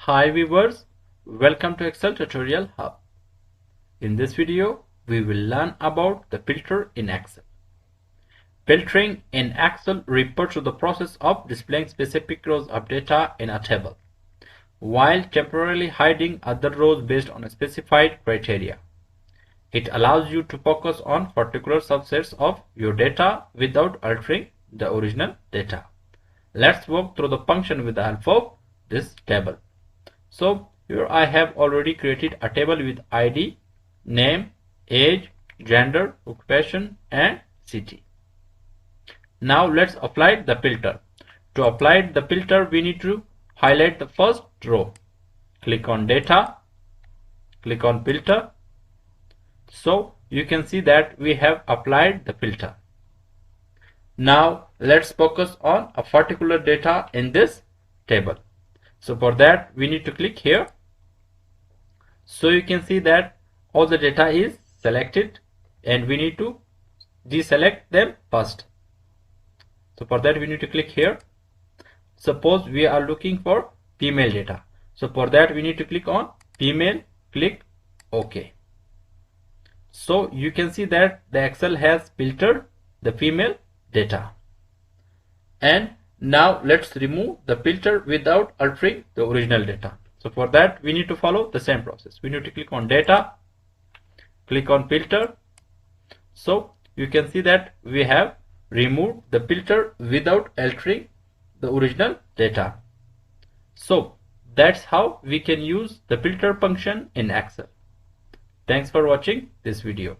Hi viewers, welcome to Excel Tutorial Hub. In this video, we will learn about the filter in Excel. Filtering in Excel refers to the process of displaying specific rows of data in a table, while temporarily hiding other rows based on a specified criteria. It allows you to focus on particular subsets of your data without altering the original data. Let's walk through the function with the help of this table. So here I have already created a table with ID, name, age, gender, occupation and city. Now let's apply the filter. To apply the filter, we need to highlight the first row. Click on data, click on filter. So you can see that we have applied the filter. Now let's focus on a particular data in this table. So for that we need to click here. So you can see that all the data is selected and we need to deselect them first. So for that we need to click here. Suppose we are looking for female data. So for that we need to click on female, click OK. So you can see that the Excel has filtered the female data. And now let's remove the filter without altering the original data. So for that we need to follow the same process. We need to click on data, click on filter. So you can see that we have removed the filter without altering the original data. So that's how we can use the filter function in Excel. Thanks for watching this video.